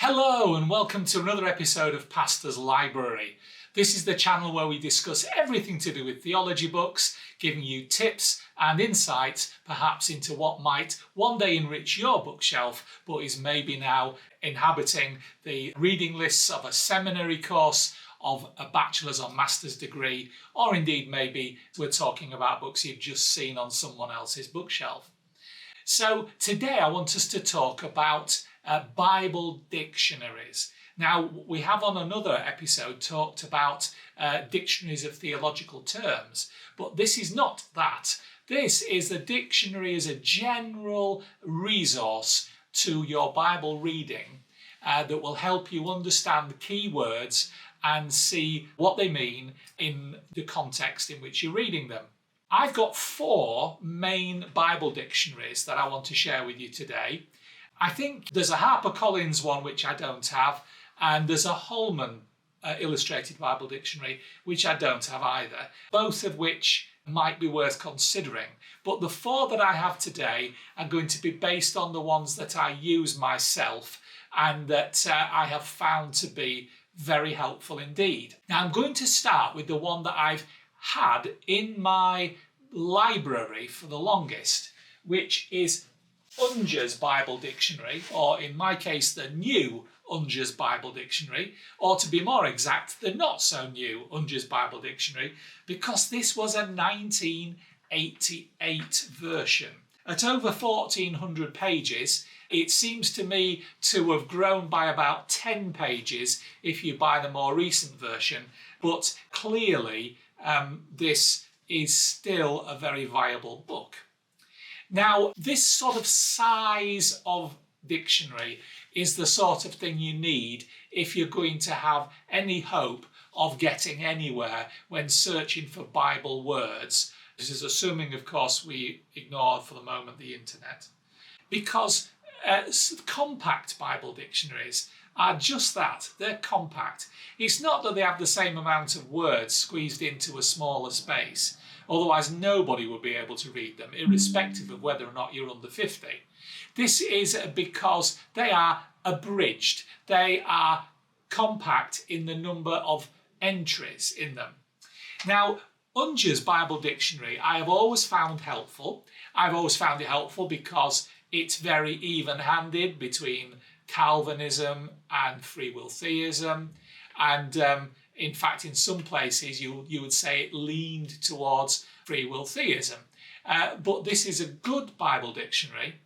Hello and welcome to another episode of Pastor's Library. This is the channel where we discuss everything to do with theology books, giving you tips and insights perhaps into what might one day enrich your bookshelf but is maybe now inhabiting the reading lists of a seminary course, of a bachelor's or master's degree, or indeed maybe we're talking about books you've just seen on someone else's bookshelf. So today I want us to talk about Bible dictionaries. Now, we have on another episode talked about dictionaries of theological terms, but this is not that. This is a dictionary as a general resource to your Bible reading that will help you understand key words and see what they mean in the context in which you're reading them. I've got 4 main Bible dictionaries that I want to share with you today. I think there's a HarperCollins one which I don't have, and there's a Holman Illustrated Bible Dictionary which I don't have either, both of which might be worth considering. But the 4 that I have today are going to be based on the ones that I use myself and that I have found to be very helpful indeed. Now I'm going to start with the one that I've had in my library for the longest, which is Unger's Bible Dictionary, or in my case, the new Unger's Bible Dictionary, or to be more exact, the not so new Unger's Bible Dictionary, because this was a 1988 version. At over 1,400 pages, it seems to me to have grown by about 10 pages if you buy the more recent version, but clearly this is still a very viable book. Now, this sort of size of dictionary is the sort of thing you need if you're going to have any hope of getting anywhere when searching for Bible words. This is assuming, of course, we ignore for the moment the internet. Because compact Bible dictionaries are just that, they're compact. It's not that they have the same amount of words squeezed into a smaller space, otherwise nobody would be able to read them, irrespective of whether or not you're under 50. This is because they are abridged, they are compact in the number of entries in them. Now, Unger's Bible Dictionary I have always found helpful. I've always found it helpful because it's very even-handed between Calvinism and free will theism, and in fact in some places you would say it leaned towards free will theism. But this is a good Bible dictionary,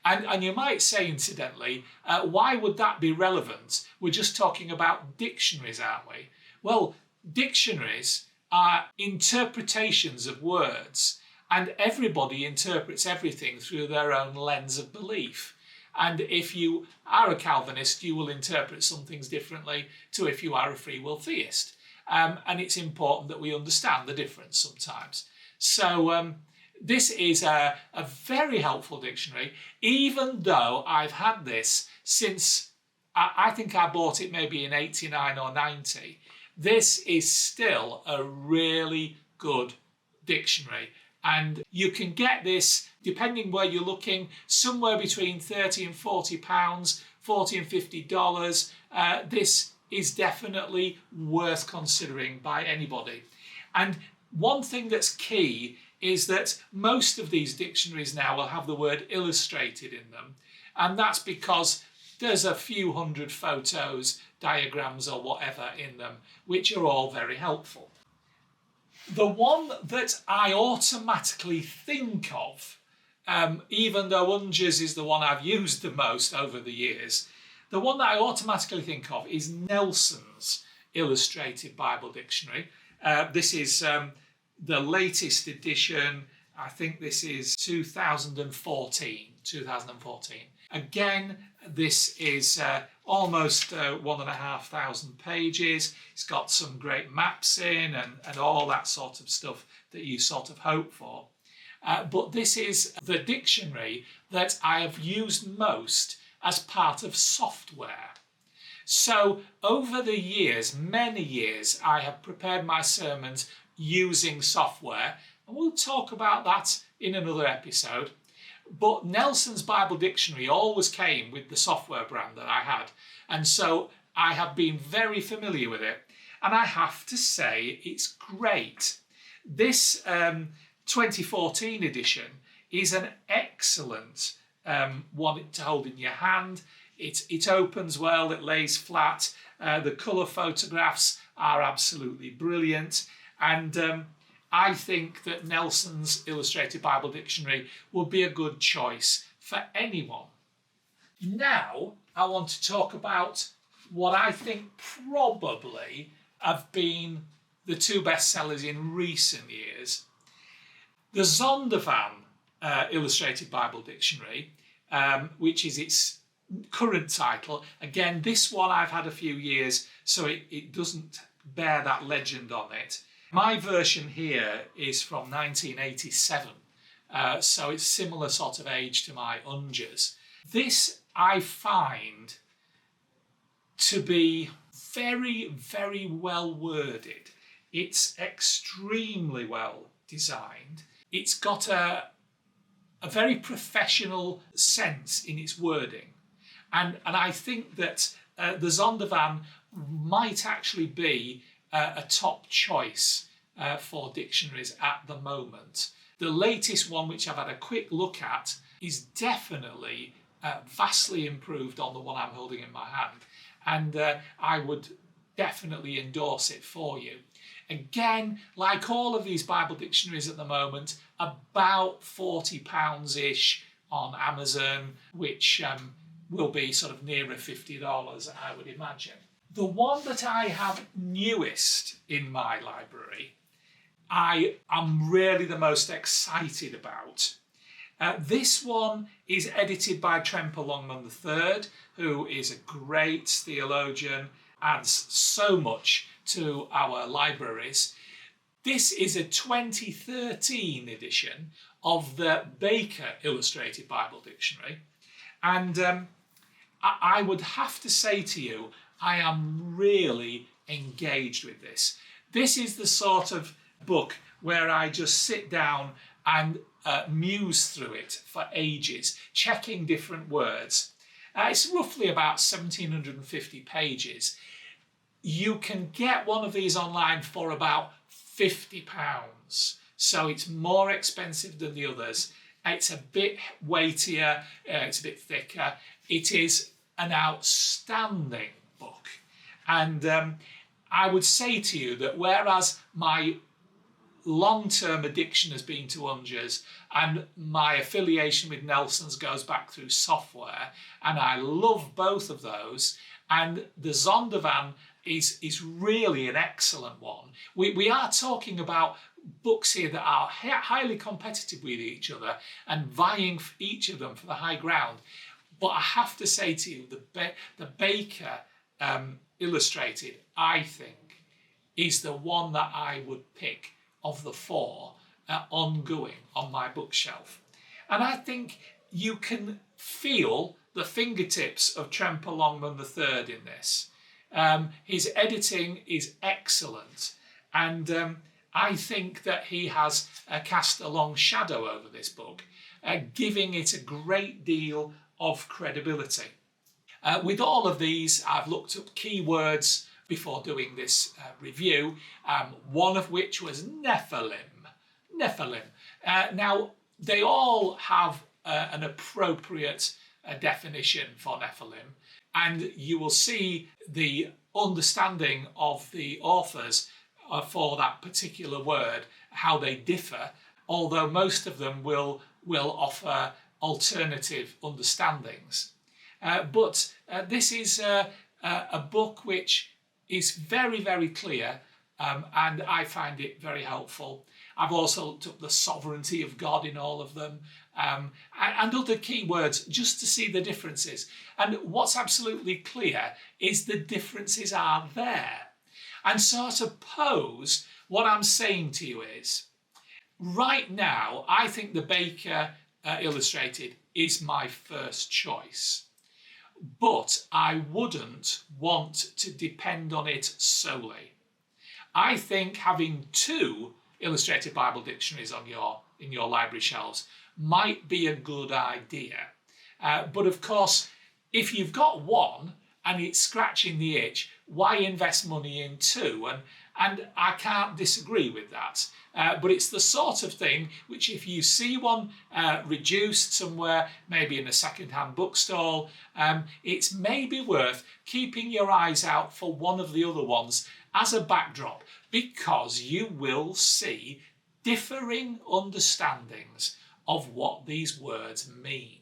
and you might say incidentally, why would that be relevant? We're just talking about dictionaries, aren't we? Well, dictionaries are interpretations of words, and everybody interprets everything through their own lens of belief. And if you are a Calvinist, you will interpret some things differently to if you are a free will theist. And it's important that we understand the difference sometimes. So this is a very helpful dictionary, even though I've had this since, I think I bought it maybe in 89 or 90. This is still a really good dictionary. And you can get this, depending where you're looking, somewhere between £30 and £40, $40 and $50. This is definitely worth considering by anybody. And one thing that's key is that most of these dictionaries now will have the word illustrated in them. And that's because there's a few hundred photos, diagrams or whatever in them, which are all very helpful. The one that I automatically think of, even though Unger's is the one I've used the most over the years, the one that I automatically think of is Nelson's Illustrated Bible Dictionary. This is the latest edition. I think this is 2014. Again, this is almost 1,500 pages. It's got some great maps in and all that sort of stuff that you sort of hope for. But this is the dictionary that I have used most as part of software. So over the years, many years, I have prepared my sermons using software, and we'll talk about that in another episode. But Nelson's Bible Dictionary always came with the software brand that I had. And so I have been very familiar with it. And I have to say, it's great. This 2014 edition is an excellent one to hold in your hand. It opens well, it lays flat. The colour photographs are absolutely brilliant. And I think that Nelson's Illustrated Bible Dictionary would be a good choice for anyone. Now, I want to talk about what I think probably have been the two bestsellers in recent years. The Zondervan Illustrated Bible Dictionary, which is its current title. Again, this one I've had a few years, so it doesn't bear that legend on it. My version here is from 1987, so it's similar sort of age to my Unger's. This I find to be very, very well worded. It's extremely well designed. It's got a very professional sense in its wording. And I think that the Zondervan might actually be a top choice for dictionaries at the moment. The latest one, which I've had a quick look at, is definitely vastly improved on the one I'm holding in my hand. And I would definitely endorse it for you. Again, like all of these Bible dictionaries at the moment, about £40-ish on Amazon, which will be sort of nearer $50, I would imagine. The one that I have newest in my library, I am really the most excited about. This one is edited by Tremper Longman III, who is a great theologian, adds so much to our libraries. This is a 2013 edition of the Baker Illustrated Bible Dictionary. And I would have to say to you, I am really engaged with this. This is the sort of book where I just sit down and muse through it for ages, checking different words. It's roughly about 1,750 pages. You can get one of these online for about £50, so it's more expensive than the others. It's a bit weightier, it's a bit thicker. It is an outstanding book. And I would say to you that whereas my long-term addiction has been to Unger's and my affiliation with Nelson's goes back through software, and I love both of those, and the Zondervan is really an excellent one. We are talking about books here that are highly competitive with each other and vying for each of them for the high ground. But I have to say to you, the Baker Illustrated, I think, is the one that I would pick of the four ongoing on my bookshelf. And I think you can feel the fingertips of Tremper Longman III in this. His editing is excellent, and I think that he has cast a long shadow over this book, giving it a great deal of credibility. With all of these, I've looked up keywords before doing this review, one of which was Nephilim. Now, they all have an appropriate definition for Nephilim, and you will see the understanding of the authors for that particular word, how they differ, although most of them will offer alternative understandings. But this is a book which is very, very clear, and I find it very helpful. I've also looked up the sovereignty of God in all of them, and other keywords just to see the differences. And what's absolutely clear is the differences are there. And so I suppose what I'm saying to you is, right now, I think the Baker Illustrated is my first choice. But I wouldn't want to depend on it solely. I think having two Illustrated Bible Dictionaries in your library shelves might be a good idea. But of course, if you've got one and it's scratching the itch, why invest money in two? And I can't disagree with that. But it's the sort of thing which, if you see one reduced somewhere, maybe in a second-hand bookstall, it's maybe worth keeping your eyes out for one of the other ones as a backdrop, because you will see differing understandings of what these words mean.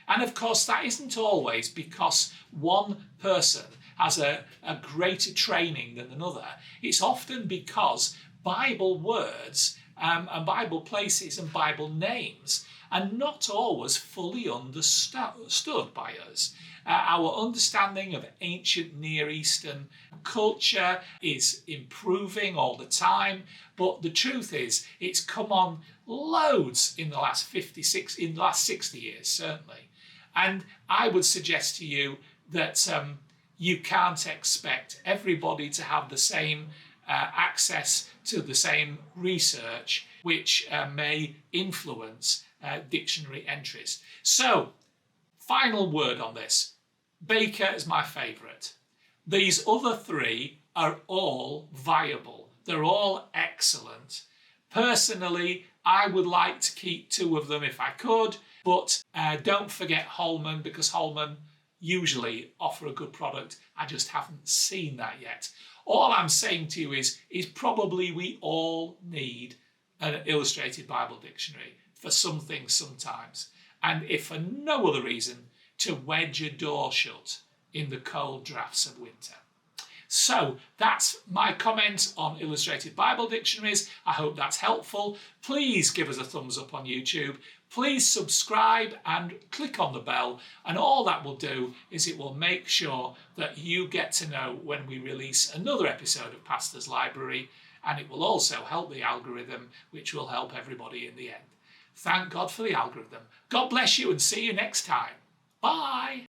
And of course, that isn't always because one person has a greater training than another. It's often because Bible words and Bible places and Bible names are not always fully understood by us. Our understanding of ancient Near Eastern culture is improving all the time, but the truth is it's come on loads in the last 60 years, certainly. And I would suggest to you that you can't expect everybody to have the same access to the same research, which may influence dictionary entries. So, final word on this. Baker is my favourite. These other three are all viable. They're all excellent. Personally, I would like to keep two of them if I could, but don't forget Holman, because Holman usually offer a good product. I just haven't seen that yet. All I'm saying to you is probably we all need an illustrated Bible dictionary for some things sometimes. And if for no other reason, to wedge a door shut in the cold drafts of winter. So that's my comment on illustrated Bible dictionaries. I hope that's helpful. Please give us a thumbs up on YouTube. Please subscribe and click on the bell. And all that will do is it will make sure that you get to know when we release another episode of Pastor's Library. And it will also help the algorithm, which will help everybody in the end. Thank God for the algorithm. God bless you and see you next time. Bye.